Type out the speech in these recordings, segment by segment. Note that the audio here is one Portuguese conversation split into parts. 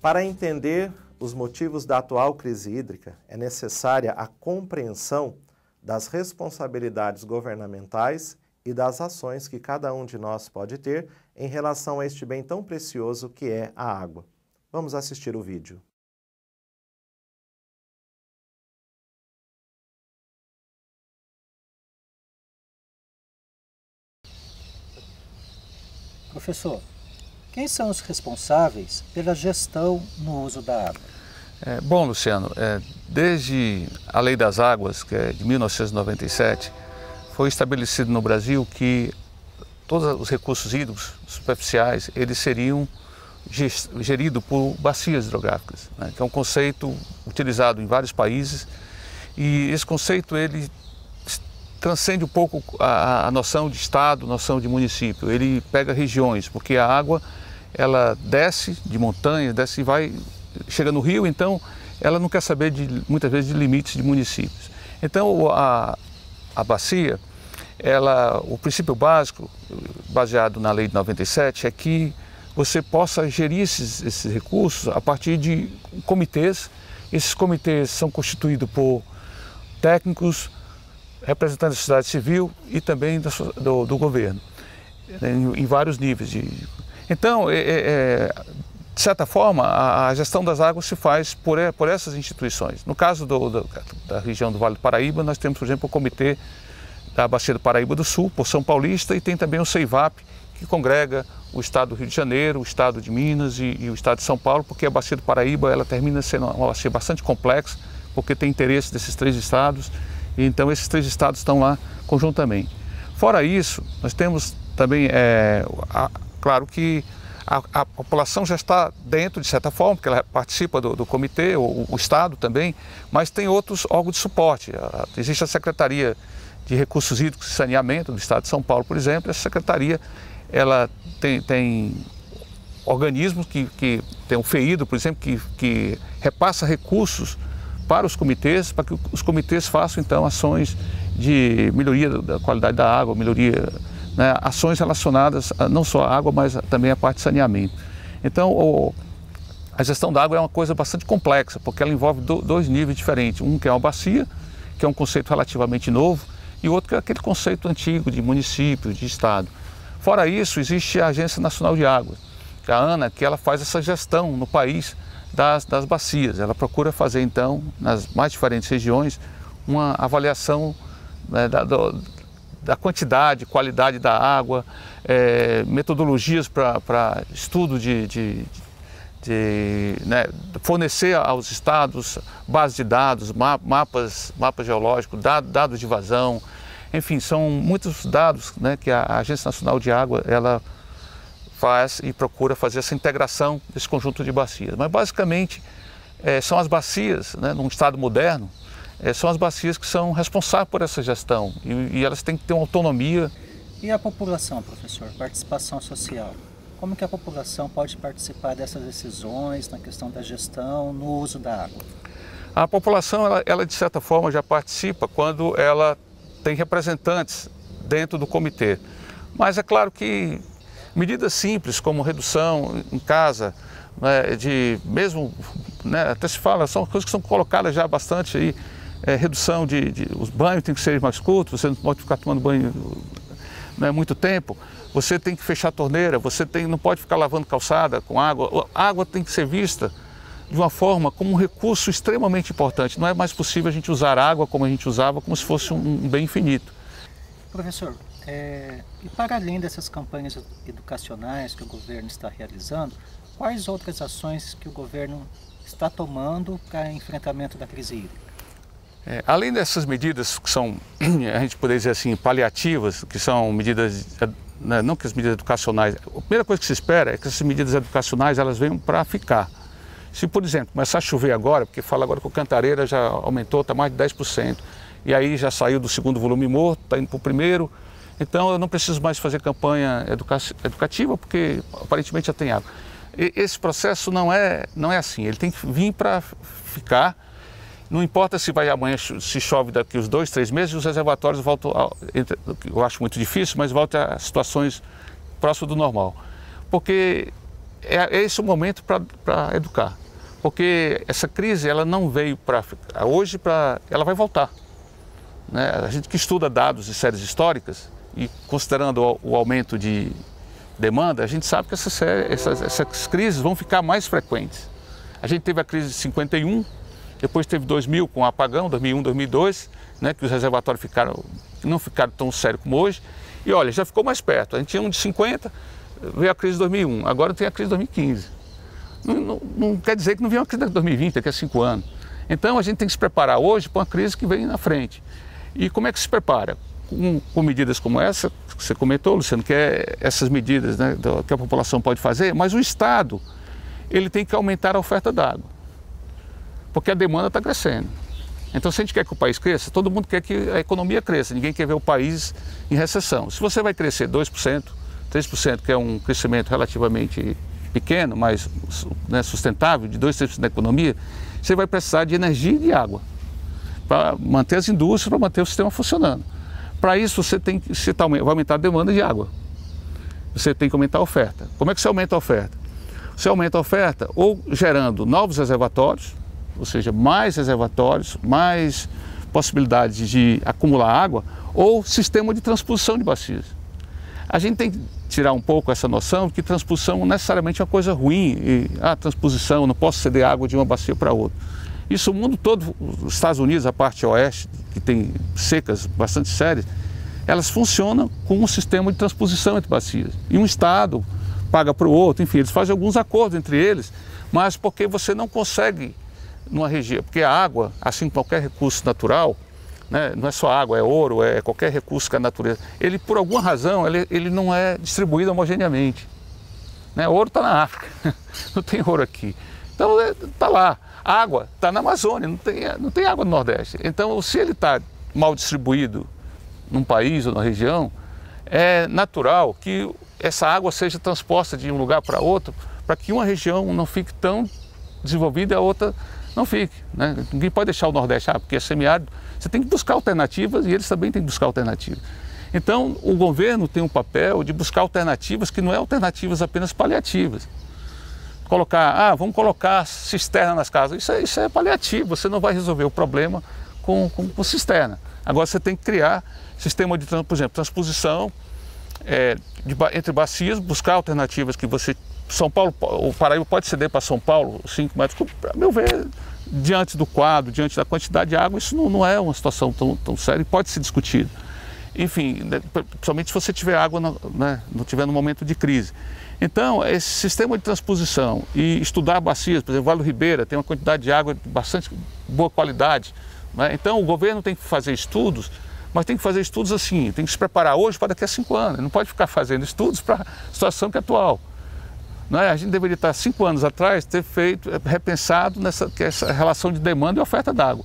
Para entender os motivos da atual crise hídrica, é necessária a compreensão das responsabilidades governamentais e das ações que cada um de nós pode ter em relação a este bem tão precioso que é a água. Vamos assistir o vídeo. Professor, quem são os responsáveis pela gestão no uso da água? Bom, Luciano, desde a Lei das Águas, que é de 1997, foi estabelecido no Brasil que todos os recursos hídricos superficiais, eles seriam geridos por bacias hidrográficas, né, que é um conceito utilizado em vários países, e esse conceito ele transcende um pouco a noção de estado, noção de município. Ele pega regiões, porque a água ela desce de montanha, desce e vai, chega no rio, então ela não quer saber muitas vezes de limites de municípios. Então a bacia, o princípio básico, baseado na lei de 97, é que você possa gerir esses recursos a partir de comitês. Esses comitês são constituídos por técnicos, representantes da sociedade civil e também do governo, em vários níveis. Então, de certa forma, a gestão das águas se faz por essas instituições. No caso da região do Vale do Paraíba, nós temos, por exemplo, o Comitê da Bacia do Paraíba do Sul, Porção Paulista, e tem também o CEIVAP, que congrega o estado do Rio de Janeiro, o estado de Minas e o estado de São Paulo, porque a Bacia do Paraíba ela termina sendo uma bacia bastante complexa, porque tem interesse desses três estados. Então esses três estados estão lá conjuntamente. Fora isso, nós temos também, claro que a população já está dentro, de certa forma, porque ela participa do comitê, o estado também, mas tem outros órgãos de suporte. Existe a Secretaria de Recursos Hídricos e Saneamento do estado de São Paulo, por exemplo. Essa secretaria ela tem organismos que tem o FEIDO, por exemplo, que repassa recursos para os comitês, para que os comitês façam, então, ações de melhoria da qualidade da água, melhoria, né, ações relacionadas não só à água, mas também à parte de saneamento. Então, a gestão da água é uma coisa bastante complexa, porque ela envolve dois níveis diferentes. Um que é uma bacia, que é um conceito relativamente novo, e outro que é aquele conceito antigo de município, de estado. Fora isso, existe a Agência Nacional de Águas, que é a ANA, que ela faz essa gestão no país das bacias. Ela procura fazer, então, nas mais diferentes regiões, uma avaliação, né, da quantidade, qualidade da água, metodologias para estudo né, fornecer aos estados bases de dados, mapas geológicos, dados de vazão, enfim, são muitos dados, né, que a Agência Nacional de Água ela faz e procura fazer essa integração desse conjunto de bacias. Mas basicamente são as bacias, né, num estado moderno, são as bacias que são responsáveis por essa gestão e elas têm que ter uma autonomia. E a população, professor? Participação social. Como que a população pode participar dessas decisões na questão da gestão, no uso da água? A população, ela de certa forma já participa quando ela tem representantes dentro do comitê. Mas é claro que medidas simples como redução em casa, né, né, até se fala, são coisas que são colocadas já bastante aí, redução os banhos tem que ser mais curtos, você não pode ficar tomando banho, né, muito tempo, você tem que fechar a torneira, não pode ficar lavando calçada com água, a água tem que ser vista de uma forma como um recurso extremamente importante. Não é mais possível a gente usar água como a gente usava, como se fosse um bem infinito. Professor, e para além dessas campanhas educacionais que o governo está realizando, quais outras ações que o governo está tomando para enfrentamento da crise hídrica? Além dessas medidas que são, a gente poderia dizer assim, paliativas, que são medidas, né, não que as medidas educacionais, a primeira coisa que se espera é que essas medidas educacionais elas venham para ficar. Se, por exemplo, começar a chover agora, porque fala agora que o Cantareira já aumentou, está mais de 10%, e aí já saiu do segundo volume morto, está indo para o primeiro, então eu não preciso mais fazer campanha educativa, porque aparentemente já tem água. Esse processo não é assim, ele tem que vir para ficar. Não importa se vai amanhã, se chove daqui uns 2, 3 meses, os reservatórios voltam, eu acho muito difícil, mas voltam a situações próximas do normal. Porque é esse o momento para educar. Porque essa crise ela não veio para hoje, ela vai voltar. Né? A gente que estuda dados de séries históricas e considerando o aumento de demanda, a gente sabe que essas crises vão ficar mais frequentes. A gente teve a crise de 51, depois teve 2000 com o apagão, 2001, 2002, né, que os reservatórios não ficaram tão sérios como hoje. E olha, já ficou mais perto. A gente tinha um de 50, veio a crise de 2001, agora tem a crise de 2015. Não quer dizer que não veio uma crise de 2020, daqui a 5 anos. Então a gente tem que se preparar hoje para uma crise que vem na frente. E como é que se prepara? Com medidas como essa, que você comentou, Luciano, que é essas medidas, né, que a população pode fazer, mas o Estado ele tem que aumentar a oferta d'água, porque a demanda está crescendo. Então se a gente quer que o país cresça, todo mundo quer que a economia cresça, ninguém quer ver o país em recessão. Se você vai crescer 2%, 3%, que é um crescimento relativamente pequeno, mas, né, sustentável, de 2, 3% da economia, você vai precisar de energia e de água para manter as indústrias, para manter o sistema funcionando. Para isso você vai aumentar a demanda de água, você tem que aumentar a oferta. Como é que você aumenta a oferta? Você aumenta a oferta ou gerando novos reservatórios, ou seja, mais reservatórios, mais possibilidades de acumular água, ou sistema de transposição de bacias. A gente tem que tirar um pouco essa noção de que transposição não necessariamente é uma coisa ruim, e transposição, não posso ceder água de uma bacia para outra. Isso o mundo todo, os Estados Unidos, a parte oeste, que tem secas bastante sérias, elas funcionam com um sistema de transposição entre bacias. E um estado paga para o outro, enfim, eles fazem alguns acordos entre eles, mas porque você não consegue numa região, porque a água, assim como qualquer recurso natural, né, não é só água, é ouro, é qualquer recurso que a natureza, ele por alguma razão, ele não é distribuído homogeneamente. Né? O ouro está na África, não tem ouro aqui. Então está lá. Água está na Amazônia, não tem água no Nordeste. Então, se ele está mal distribuído num país ou na região, é natural que essa água seja transposta de um lugar para outro, para que uma região não fique tão desenvolvida e a outra não fique. Né? Ninguém pode deixar o Nordeste, porque é semiárido. Você tem que buscar alternativas e eles também têm que buscar alternativas. Então, o governo tem um papel de buscar alternativas que não é alternativas apenas paliativas. Vamos colocar cisterna nas casas. Isso é paliativo, você não vai resolver o problema com cisterna. Agora você tem que criar sistema de, por exemplo, transposição entre bacias, buscar alternativas que você... São Paulo, o Paraíba pode ceder para São Paulo 5 metros, para meu ver, diante do quadro, diante da quantidade de água, isso não é uma situação tão séria e pode ser discutido. Enfim, principalmente se você tiver água, não tiver no momento de crise. Então, esse sistema de transposição e estudar bacias, por exemplo, Vale do Ribeira tem uma quantidade de água de bastante boa qualidade. Né? Então, o governo tem que fazer estudos, mas tem que fazer estudos assim, tem que se preparar hoje para daqui a 5 anos. Não pode ficar fazendo estudos para a situação que é atual. Né? A gente deveria estar 5 anos atrás, ter repensado essa relação de demanda e oferta d'água.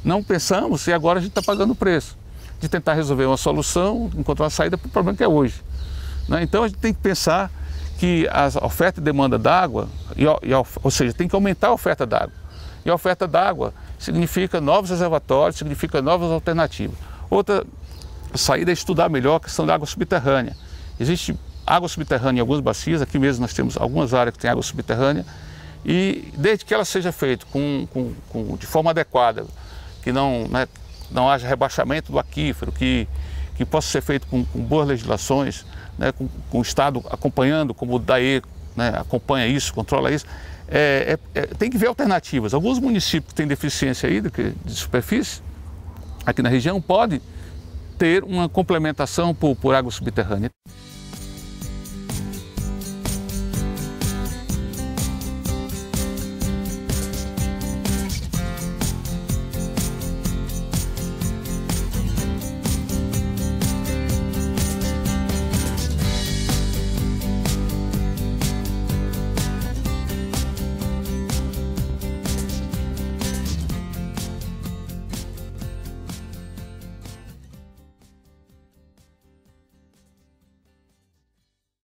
Não pensamos e agora a gente está pagando o preço de tentar resolver uma solução, encontrar uma saída para o problema que é hoje. Né? Então, a gente tem que pensar que a oferta e demanda d'água, ou seja, tem que aumentar a oferta d'água. E a oferta d'água significa novos reservatórios, significa novas alternativas. Outra saída é estudar melhor a questão da água subterrânea. Existe água subterrânea em algumas bacias, aqui mesmo nós temos algumas áreas que tem água subterrânea, e desde que ela seja feita de forma adequada, que não haja rebaixamento do aquífero, que possa ser feito com boas legislações, né, com o Estado acompanhando, como o DAE, né, acompanha isso, controla isso, tem que ver alternativas. Alguns municípios que têm deficiência hídrica de superfície, aqui na região, podem ter uma complementação por água subterrânea.